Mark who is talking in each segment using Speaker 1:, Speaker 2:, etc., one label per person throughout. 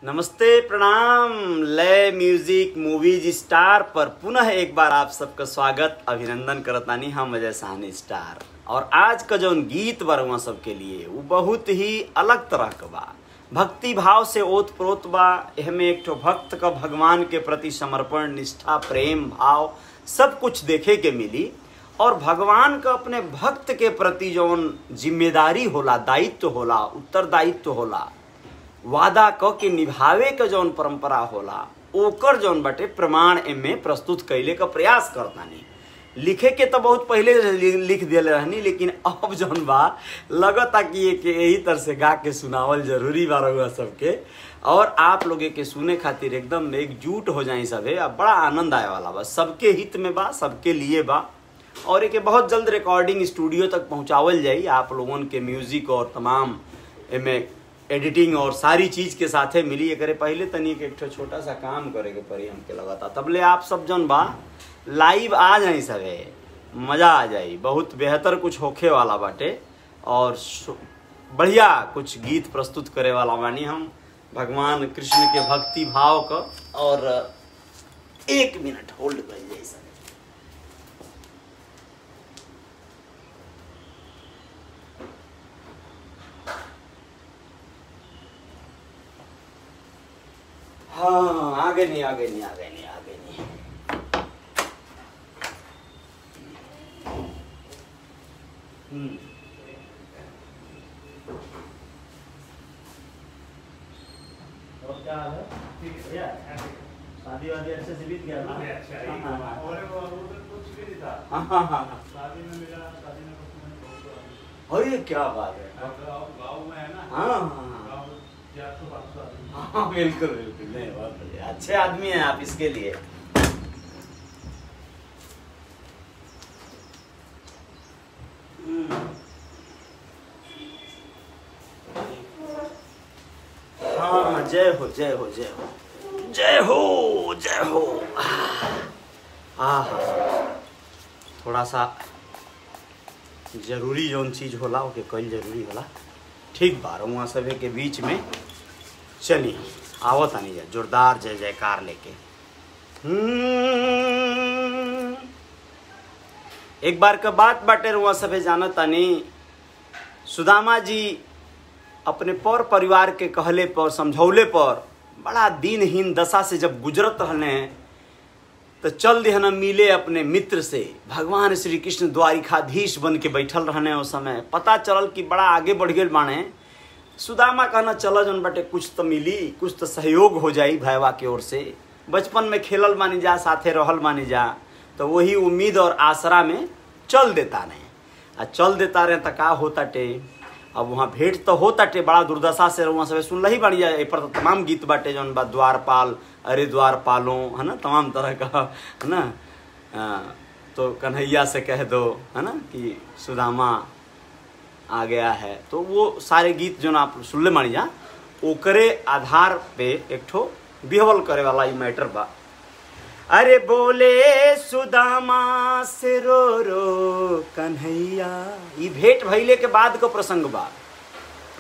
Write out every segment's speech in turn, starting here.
Speaker 1: नमस्ते प्रणाम। लय म्यूजिक मूवीज स्टार पर पुनः एक बार आप सबका स्वागत अभिनंदन करतानी हम अजय साहनी स्टार। और आज का जौन गीत बरुआ सबके लिए वो बहुत ही अलग तरह का बा, भक्ति भाव से ओत प्रोत बा। एहमे एक ठो भक्त का भगवान के प्रति समर्पण, निष्ठा, प्रेम भाव सब कुछ देखे के मिली। और भगवान का अपने भक्त के प्रति जौन जिम्मेदारी होला, दायित्व होला, उत्तरदायित्व होला, वादा क के निभावे के जौन परंपरा होला, ओकर जौन बटे प्रमाण एमे प्रस्तुत कैले का प्रयास करतानी। लिखे के तो बहुत पहले लिख दिले रहनी, लेकिन अब जौन बा लगता कि यही तरह से गा के सुनावल जरूरी बा रहुआ सबके। और आप लोगे के सुने खातिर एकदम एकजुट हो जाए सबे। अब बड़ा आनंद आए वाला बा, सबके हित में बा, सबके लिए बा। और एक बहुत जल्द रिकॉर्डिंग स्टूडियो तक पहुंचावल जाई आप लोगन के म्यूजिक और तमाम एमे एडिटिंग और सारी चीज के साथे मिली। एकरे पहले तनी एक छोटा सा काम करे के पड़ी हमके लगता। तबले आप सब जन बा लाइव आ जाए सबे, मजा आ जाई। बहुत बेहतर कुछ होखे वाला बाटे और बढ़िया कुछ गीत प्रस्तुत करे वाला बानी हम भगवान कृष्ण के भक्ति भाव का। और 1 मिनट होल्ड कर जाए सब। हाँ, आगे नहीं। और क्या हाल है? ठीक है भैया। शादी वादी अच्छे से बीत गया ना? अच्छा। और कुछ भी नहीं था। हाँ। शादी में मिला, शादी में कुछ। अरे क्या बात है। गाँव में है ना? हाँ। हाँ बिल्कुल। नहीं, बहुत बढ़िया, अच्छे आदमी हैं आप इसके लिए। हाँ, जय हो जय हो जय हो जय हो जय हो। थोड़ा सा जरूरी जौन चीज होला ओके कईल जरूरी होला। ठीक बा, रहुआ सभे के बीच में चलिए आवत आनी जा जोरदार जय जयकार लेके। एक बार का बात बाटे, रहुआ सभे जानत आनी, सुदामा जी अपने पर परिवार के कहले पर, समझौले पर बड़ा दीनहीन दशा से जब गुजरत रहने तो चल देहना मिले अपने मित्र से। भगवान श्री कृष्ण द्वारिकाधीश बन के बैठल रहने। उस समय पता चलल कि बड़ा आगे बढ़ गए बाणे। सुदामा कहना चला जन बटे कुछ तो मिली, कुछ तो सहयोग हो जाई भैया की ओर से। बचपन में खेलल मानी जा, साथे रहल मानी जा, तो वही उम्मीद और आसरा में चल देता रहे। चल देता रहे तो का होता टे, अब वहाँ भेंट तो होता टे। बड़ा दुर्दशा से वहाँ सब सुन ही बड़ी जाए। पर तो तमाम गीत बाटे जौन बा, द्वारपाल अरे द्वारपालों, है ना, तमाम तरह का, है ना। तो कन्हैया से कह दो, है ना, कि सुदामा आ गया है। तो वो सारे गीत जो आप सुन ले मानी जा, ओकरे आधार पे एक ठो बिहवल करे वाला ये मैटर बा। अरे बोले सुदामा से रो रो कन्हैया, ये भेंट भइले के बाद का प्रसंग बा।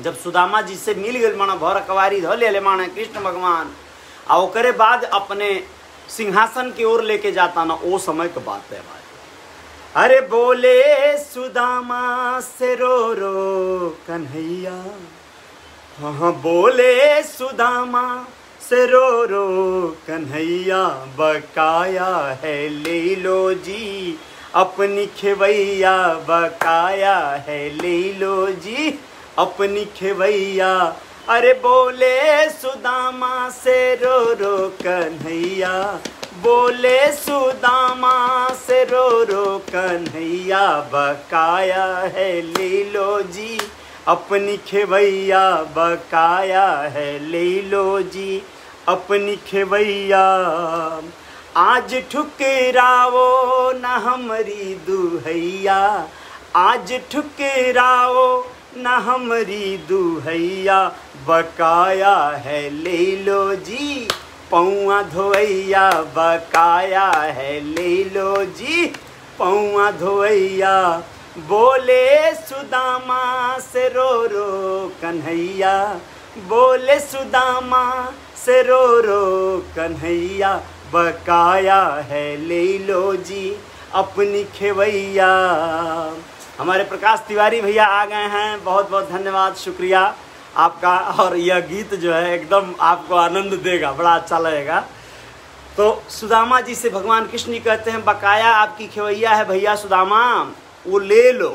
Speaker 1: जब सुदामा जी से मिल गए माना, भर कवारी धो ले माना कृष्ण भगवान, आ ओकरे बाद अपने सिंहासन की ओर लेके जाता ना, वो समय का बात है भाई। अरे बोले सुदामा से रो रो कन्हैया, हाँ बोले सुदामा से रो रो कन्हैया, बकाया है ले लो जी अपनी खेवैया, बकाया है ले लो जी अपनी खेवैया। अरे बोले सुदामा से रो रो कन्हैया, बोले सुदामा से रो रो कन्हैया, बकाया है ले लो जी अपनी खेवैया, बकाया है ले लो जी अपनी खेवैया। आज ठुकराओ न हमारी दुहैया, आज ठुकराओ न हमारी दुहैया, बकाया है ले लो जी पौआ धोइया, बकाया है ले लो जी पौआ धोइया। बोले सुदामा से रो रो कन्हैया, बोले सुदामा से रो रो कन्हैया, बकाया है ले लो जी अपनी खेवैया। हमारे प्रकाश तिवारी भैया आ गए हैं, बहुत बहुत धन्यवाद, शुक्रिया आपका। और यह गीत जो है एकदम आपको आनंद देगा, बड़ा अच्छा लगेगा। तो सुदामा जी से भगवान कृष्ण कहते हैं बकाया आपकी खेवैया है भैया सुदामा, वो ले लो।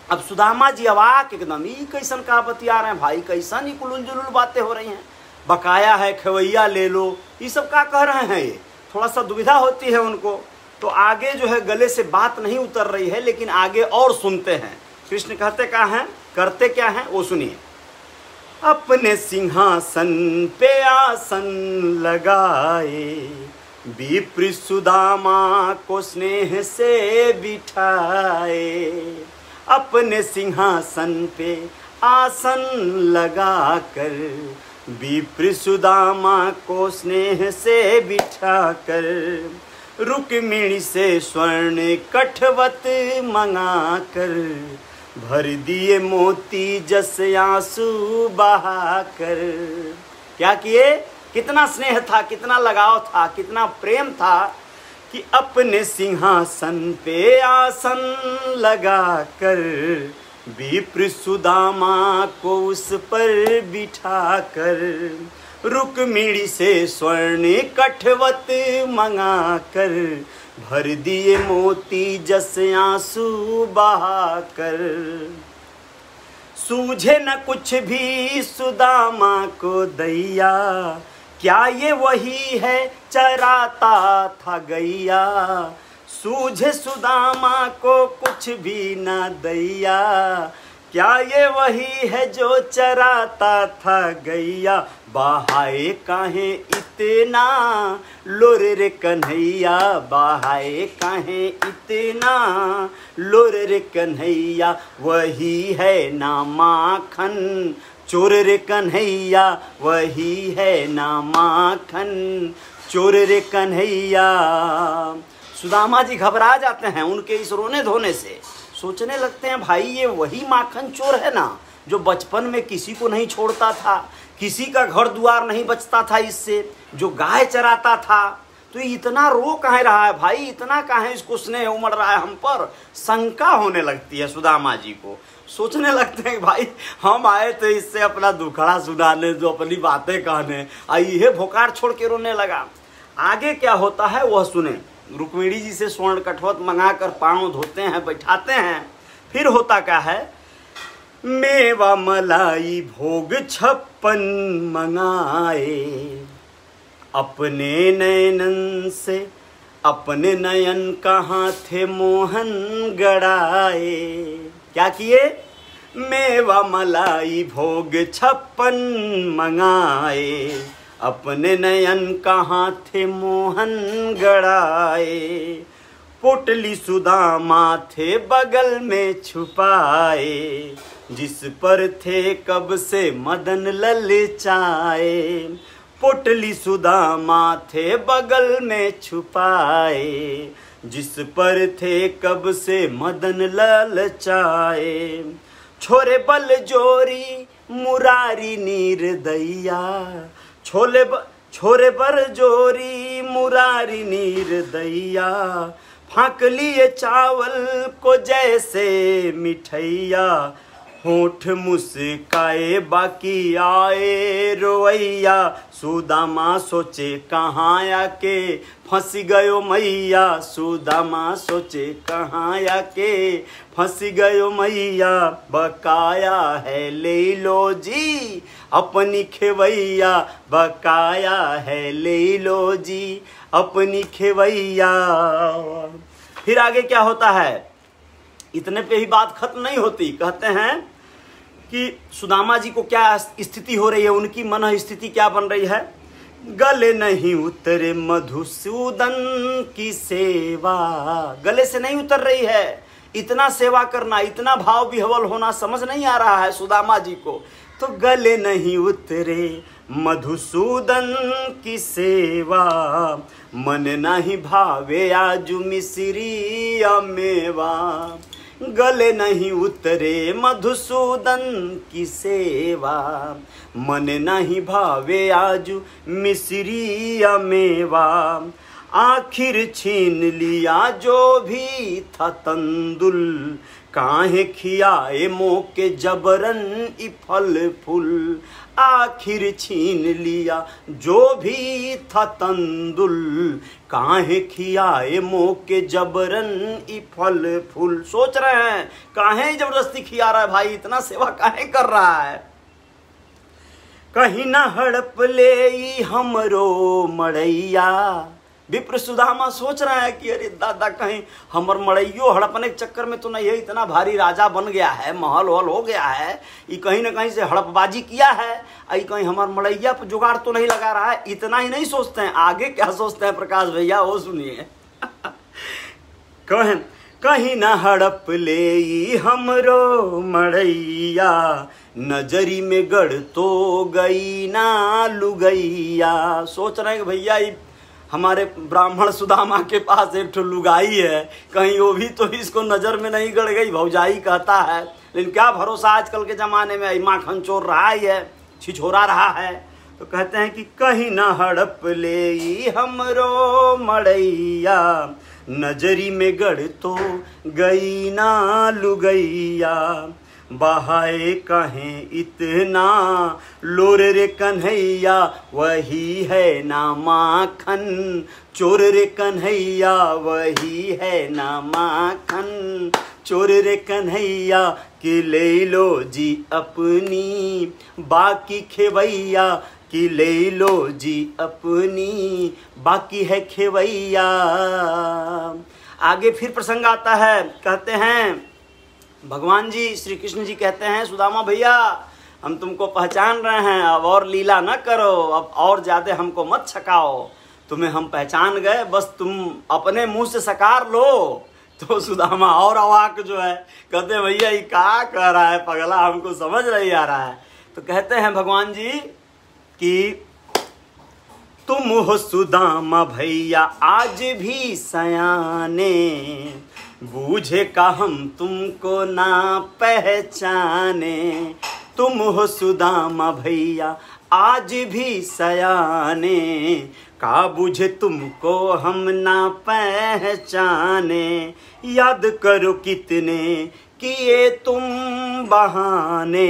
Speaker 1: अब सुदामा जी अवाक एकदम, ये कैसन का बतिया रहे हैं भाई, कैसन ही कुलुल जुलुल बातें हो रही हैं, बकाया है खेवैया ले लो, ये सब क्या कह रहे हैं। ये थोड़ा सा दुविधा होती है उनको। तो आगे जो है गले से बात नहीं उतर रही है, लेकिन आगे और सुनते हैं कृष्ण कहते क्या हैं, करते क्या हैं वो सुनिए। अपने सिंहासन पे आसन लगाए, विप्र सुदामा को स्नेह से बिठाए। अपने सिंहासन पे आसन लगाकर, विप्र सुदामा को स्नेह से बिठाकर, रुक्मिणी से स्वर्ण कठवत मंगा कर, भर दिए मोती जस आंसू बहाकर। क्या किए, कितना स्नेह था, कितना लगाव था, कितना प्रेम था कि अपने सिंहासन पे आसन लगा कर, विप्र सुदामा को उस पर बिठा कर, रुक्मिणी से स्वर्ण कठवत मंगा कर, भर दिए मोती जस आंसू बहा कर। सूझे न कुछ भी सुदामा को दैया, क्या ये वही है चराता था गैया। सूझे सुदामा को कुछ भी न दैया, क्या ये वही है जो चराता था गैया। बहाए काहे इतना लोर रे कन्हैया, बहाए काहे इतना लोर रे कन्हैया। वही है ना माखन चोर रे कन्हैया, वही है ना माखन चोर रे कन्हैया। सुदामा जी घबरा जाते हैं उनके इस रोने धोने से, सोचने लगते हैं भाई ये वही माखन चोर है ना, जो बचपन में किसी को नहीं छोड़ता था, किसी का घर द्वार नहीं बचता था इससे, जो गाय चराता था। तो इतना रो काहे रहा है भाई, इतना काहे इसको स्नेह उमड़ रहा है हम पर। शंका होने लगती है सुदामा जी को, सोचने लगते हैं भाई हम आए थे इससे अपना दुखड़ा सुनाने, जो अपनी बातें कहने, ये भोकार छोड़ के रोने लगा। आगे क्या होता है वह सुने। रुक्मिणी जी से स्वर्ण कठवत मंगाकर पाँव धोते हैं, बैठाते हैं। फिर होता क्या है, मेवा मलाई भोग 56 मंगाए, अपने नयनन से अपने नयन कहाँ थे मोहन गड़ाए। क्या किए, मेवा मलाई भोग 56 मंगाए, अपने नयन कहाँ थे मोहन गड़ाए। पोटली सुदामा थे बगल में छुपाए, जिस पर थे कब से मदन ललचाए। पोटली सुदामा थे बगल में छुपाए, जिस पर थे कब से मदन ललचाए। छोरे बल जोरी मुरारी निर्दया, छोरे बर जोरी मुरारी निर्दया। फाँक लिए चावल को जैसे मिठैया, होठ मुस्काए बाकी आए रोवैया। सुदामा सोचे कहाँ आके फंस गयो मैया, सुदामा सोचे कहाँ आके फंस गयो मैया। बकाया है ले लो जी अपनी खेवैया, बकाया है ले लो जी अपनी खेवैया। फिर आगे क्या होता है, इतने पे ही बात खत्म नहीं होती। कहते हैं कि सुदामा जी को क्या स्थिति हो रही है, उनकी मन स्थिति क्या बन रही है। गले नहीं उतरे मधुसूदन की सेवा, गले से नहीं उतर रही है। इतना सेवा करना, इतना भाव विह्वल होना समझ नहीं आ रहा है सुदामा जी को। तो गले नहीं उतरे मधुसूदन की सेवा, मन नहीं भावे आजु मिश्री मेवा। गले नहीं उतरे मधुसूदन की सेवा, मन नहीं भावे आजू मिश्री या मेवा, आखिर छीन लिया जो भी था तंदुल, काहे खियाए मोके जबरन ई फल फूल, आखिर छीन लिया जो भी था तंदुल, काहे खियाए मोके जबरन ई फल फूल। सोच रहे हैं काहे जबरदस्ती खिया रहा है भाई, इतना सेवा काहे कर रहा है। कहीं ना हड़प ले ई हमरो मड़ैया, विप्र सुदामा सोच रहा है कि अरे दादा कहीं हमर मड़ैयो हड़पने के चक्कर में तो नहीं है, इतना भारी राजा बन गया है, महल वहल हो गया है, ये कहीं ना कहीं से हड़पबाजी किया है, आई कहीं हमार मड़ैया पर जुगाड़ तो नहीं लगा रहा है। इतना ही नहीं सोचते हैं, आगे क्या सोचते हैं प्रकाश भैया वो सुनिए। कहीं ना हड़प ले हमरो मड़ैया, नजरी में गड़ तो गई ना लुगैया। सोच रहे हैं कि भैया हमारे ब्राह्मण सुदामा के पास एक ठो लुगाई है, कहीं वो भी तो इसको नजर में नहीं गड़ गई। भौजाई कहता है, लेकिन क्या भरोसा आजकल के जमाने में माखन चोर रहा ही है, छिछोरा रहा है। तो कहते हैं कि कहीं ना हड़प ले हमरो मड़ैया, नजरी में गड़ तो गई ना लुगैया, बहाए कहें इतना लोर रे कन्हैया, वही है ना माखन चोर रे कन्हैया, वही है ना माखन चोर रे कन्हैया, कि ले लो जी अपनी बाकी खेवैया, कि ले लो जी अपनी बाकी है खेवैया। आगे फिर प्रसंग आता है, कहते हैं भगवान जी श्री कृष्ण जी कहते हैं सुदामा भैया हम तुमको पहचान रहे हैं, अब और लीला न करो, अब और ज्यादा हमको मत छकाओ, तुम्हें हम पहचान गए, बस तुम अपने मुंह से सकार लो। तो सुदामा और अवाक जो है, कहते भैया ये क्या कह रहा है पगला, हमको समझ नहीं आ रहा है। तो कहते हैं भगवान जी कि तुम हो सुदामा भैया आज भी सयाने, बूझे का हम तुमको ना पहचाने। तुम हो सुदामा भैया आज भी सयाने, का बूझे तुमको हम ना पहचाने। याद करो कितने किए तुम बहाने,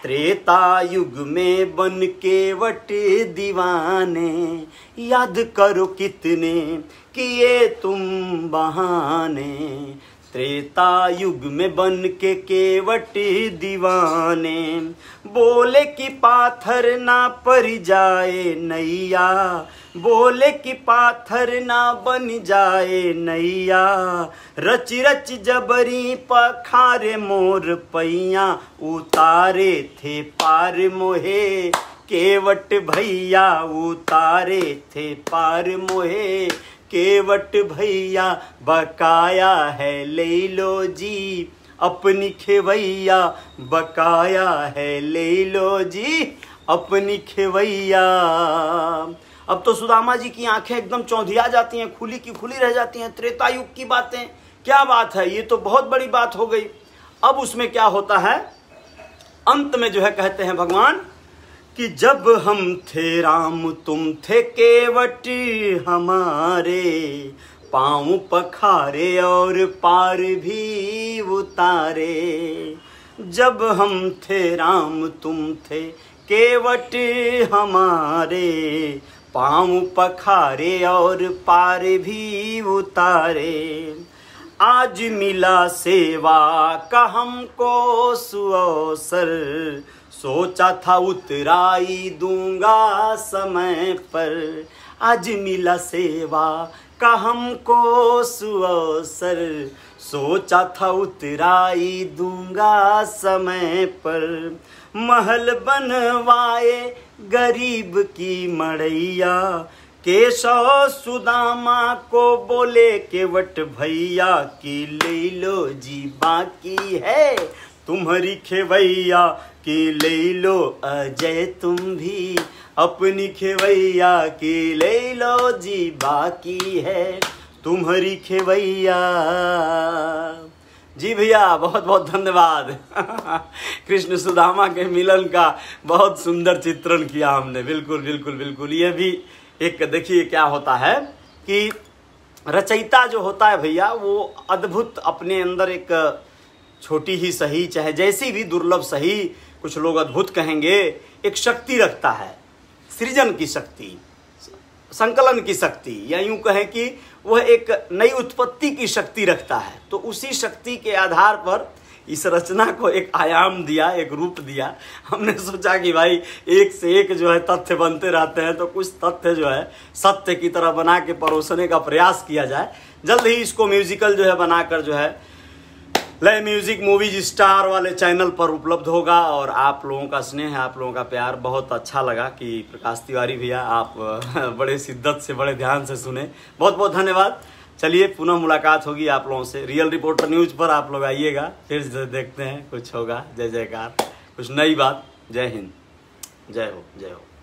Speaker 1: त्रेता युग में बन के वट दीवाने। याद करो कितने किए तुम बहाने, त्रेता युग में बन के केवट दीवाने। बोले कि पाथर ना पर जाए नैया, बोले कि पाथर ना बन जाए नैया, रच रच जबरी पखारे मोर पैया, उतारे थे पार मोहे केवट भैया, उतारे थे पार मोहे केवट भैया। बकाया है ले लो जी अपनी खेवैया, बकाया है ले लो जी अपनी खेवैया। अब तो सुदामा जी की आंखें एकदम चौंधिया जाती हैं, खुली की खुली रह जाती हैं। त्रेता युग की बातें, क्या बात है, ये तो बहुत बड़ी बात हो गई। अब उसमें क्या होता है, अंत में जो है कहते हैं भगवान कि जब हम थे राम तुम थे केवट हमारे, पाँव पखारे और पार भी उतारे। जब हम थे राम तुम थे केवट हमारे, पाँव पखारे और पार भी उतारे। आज मिला सेवा का हमको सुअवसर, सोचा था उतराई दूंगा समय पर। आज मिला सेवा का हमको सुअवसर, सोचा था उतराई दूंगा समय पर। महल बनवाए गरीब की मड़ैया, केशव सुदामा को बोले केवट भैया, कि ले लो जी बाकी है तुम्हारी खेवैया, कि ले लो अजय तुम भी अपनी खेवैया, कि ले लो जी बाकी है तुम्हारी खेवैया। जी भैया, बहुत बहुत धन्यवाद। कृष्ण सुदामा के मिलन का बहुत सुंदर चित्रण किया हमने। बिल्कुल बिल्कुल बिल्कुल। ये भी एक देखिए क्या होता है कि रचयिता जो होता है भैया, वो अद्भुत अपने अंदर एक छोटी ही सही, चाहे जैसी भी दुर्लभ सही, कुछ लोग अद्भुत कहेंगे, एक शक्ति रखता है, सृजन की शक्ति, संकलन की शक्ति, या यूं कहें कि वह एक नई उत्पत्ति की शक्ति रखता है। तो उसी शक्ति के आधार पर इस रचना को एक आयाम दिया, एक रूप दिया। हमने सोचा कि भाई एक से एक जो है तथ्य बनते रहते हैं, तो कुछ तथ्य जो है सत्य की तरह बना के परोसने का प्रयास किया जाए। जल्द ही इसको म्यूजिकल जो है बनाकर जो है लय म्यूजिक मूवीज स्टार वाले चैनल पर उपलब्ध होगा। और आप लोगों का स्नेह, आप लोगों का प्यार बहुत अच्छा लगा कि प्रकाश तिवारी भैया आप बड़े शिद्दत से, बड़े ध्यान से सुने। बहुत बहुत धन्यवाद। चलिए पुनः मुलाकात होगी आप लोगों से। रियल रिपोर्टर न्यूज़ पर आप लोग आइएगा, फिर से देखते हैं कुछ होगा। जय जयकार, कुछ नई बात। जय हिंद, जय हो, जय हो।